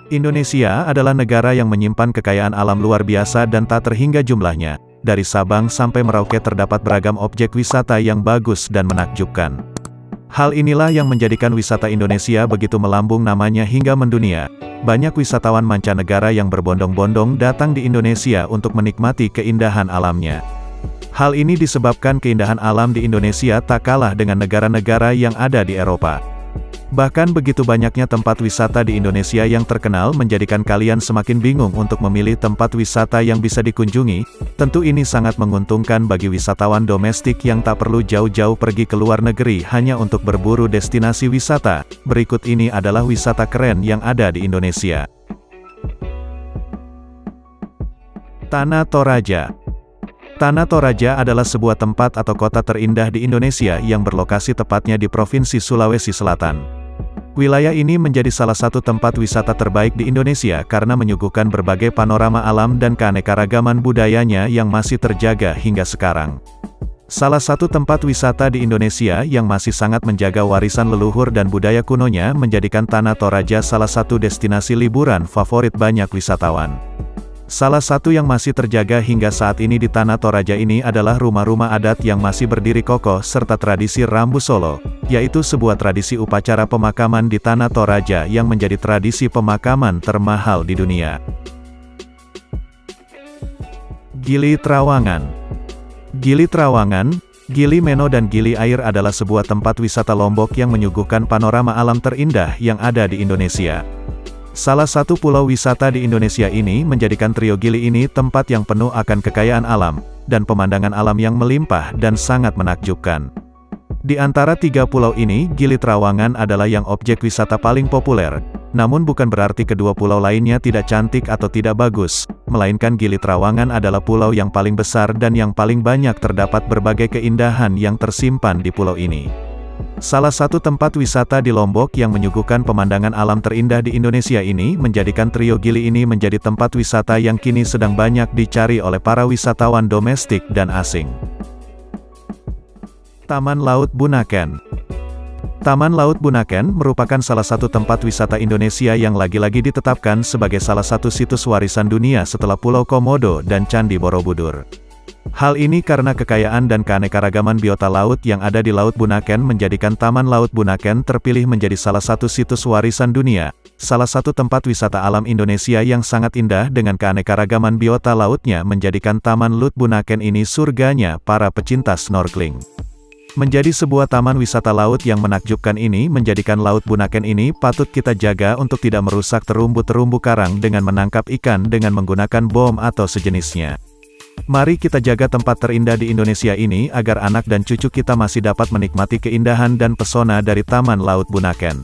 Indonesia adalah negara yang menyimpan kekayaan alam luar biasa dan tak terhingga jumlahnya. Dari Sabang sampai Merauke terdapat beragam objek wisata yang bagus dan menakjubkan. Hal inilah yang menjadikan wisata Indonesia begitu melambung namanya hingga mendunia. Banyak wisatawan mancanegara yang berbondong-bondong datang di Indonesia untuk menikmati keindahan alamnya. Hal ini disebabkan keindahan alam di Indonesia tak kalah dengan negara-negara yang ada di Eropa. Bahkan begitu banyaknya tempat wisata di Indonesia yang terkenal menjadikan kalian semakin bingung untuk memilih tempat wisata yang bisa dikunjungi. Tentu ini sangat menguntungkan bagi wisatawan domestik yang tak perlu jauh-jauh pergi ke luar negeri hanya untuk berburu destinasi wisata. Berikut ini adalah wisata keren yang ada di Indonesia. Tanah Toraja. Tanah Toraja adalah sebuah tempat atau kota terindah di Indonesia yang berlokasi tepatnya di Provinsi Sulawesi Selatan. Wilayah ini menjadi salah satu tempat wisata terbaik di Indonesia karena menyuguhkan berbagai panorama alam dan keanekaragaman budayanya yang masih terjaga hingga sekarang. Salah satu tempat wisata di Indonesia yang masih sangat menjaga warisan leluhur dan budaya kunonya menjadikan Tanah Toraja salah satu destinasi liburan favorit banyak wisatawan. Salah satu yang masih terjaga hingga saat ini di Tanah Toraja ini adalah rumah-rumah adat yang masih berdiri kokoh serta tradisi Rambu Solo, yaitu sebuah tradisi upacara pemakaman di Tanah Toraja yang menjadi tradisi pemakaman termahal di dunia. Gili Trawangan. Gili Trawangan, Gili Meno dan Gili Air adalah sebuah tempat wisata Lombok yang menyuguhkan panorama alam terindah yang ada di Indonesia. Salah satu pulau wisata di Indonesia ini menjadikan trio Gili ini tempat yang penuh akan kekayaan alam, dan pemandangan alam yang melimpah dan sangat menakjubkan. Di antara tiga pulau ini, Gili Trawangan adalah yang objek wisata paling populer. Namun bukan berarti kedua pulau lainnya tidak cantik atau tidak bagus, melainkan Gili Trawangan adalah pulau yang paling besar dan yang paling banyak terdapat berbagai keindahan yang tersimpan di pulau ini. Salah satu tempat wisata di Lombok yang menyuguhkan pemandangan alam terindah di Indonesia ini menjadikan trio Gili ini menjadi tempat wisata yang kini sedang banyak dicari oleh para wisatawan domestik dan asing. Taman Laut Bunaken. Taman Laut Bunaken merupakan salah satu tempat wisata Indonesia yang lagi-lagi ditetapkan sebagai salah satu situs warisan dunia setelah Pulau Komodo dan Candi Borobudur. Hal ini karena kekayaan dan keanekaragaman biota laut yang ada di Laut Bunaken menjadikan Taman Laut Bunaken terpilih menjadi salah satu situs warisan dunia, salah satu tempat wisata alam Indonesia yang sangat indah dengan keanekaragaman biota lautnya menjadikan Taman Laut Bunaken ini surganya para pecinta snorkeling. Menjadi sebuah taman wisata laut yang menakjubkan ini menjadikan Laut Bunaken ini patut kita jaga untuk tidak merusak terumbu-terumbu karang dengan menangkap ikan dengan menggunakan bom atau sejenisnya. Mari kita jaga tempat terindah di Indonesia ini agar anak dan cucu kita masih dapat menikmati keindahan dan pesona dari Taman Laut Bunaken.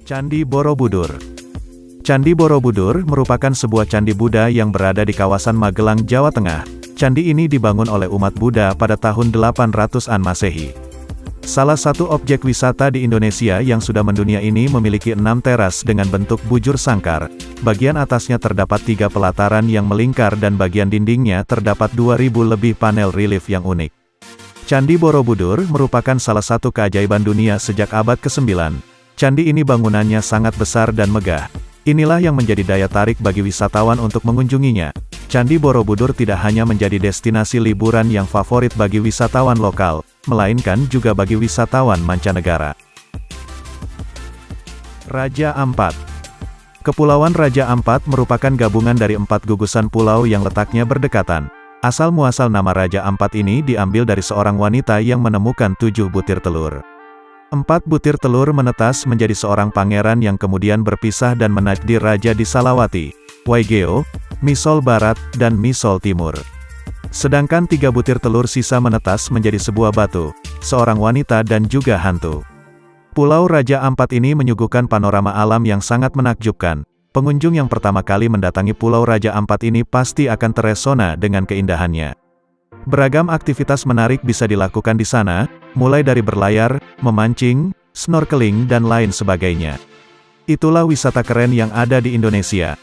Candi Borobudur. Candi Borobudur merupakan sebuah candi Buddha yang berada di kawasan Magelang, Jawa Tengah. Candi ini dibangun oleh umat Buddha pada tahun 800-an Masehi. Salah satu objek wisata di Indonesia yang sudah mendunia ini memiliki 6 teras dengan bentuk bujur sangkar. Bagian atasnya terdapat 3 pelataran yang melingkar dan bagian dindingnya terdapat 2000 lebih panel relief yang unik. Candi Borobudur merupakan salah satu keajaiban dunia sejak abad ke-9. Candi ini bangunannya sangat besar dan megah. Inilah yang menjadi daya tarik bagi wisatawan untuk mengunjunginya. Candi Borobudur tidak hanya menjadi destinasi liburan yang favorit bagi wisatawan lokal, melainkan juga bagi wisatawan mancanegara. Raja Ampat. Kepulauan Raja Ampat merupakan gabungan dari 4 gugusan pulau yang letaknya berdekatan. Asal-muasal nama Raja Ampat ini diambil dari seorang wanita yang menemukan 7 butir telur. 4 butir telur menetas menjadi seorang pangeran yang kemudian berpisah dan menjadi raja di Salawati, Waigeo, Misol Barat, dan Misol Timur. Sedangkan 3 butir telur sisa menetas menjadi sebuah batu, seorang wanita dan juga hantu. Pulau Raja Ampat ini menyuguhkan panorama alam yang sangat menakjubkan. Pengunjung yang pertama kali mendatangi Pulau Raja Ampat ini pasti akan terpesona dengan keindahannya. Beragam aktivitas menarik bisa dilakukan di sana, mulai dari berlayar, memancing, snorkeling dan lain sebagainya. Itulah wisata keren yang ada di Indonesia.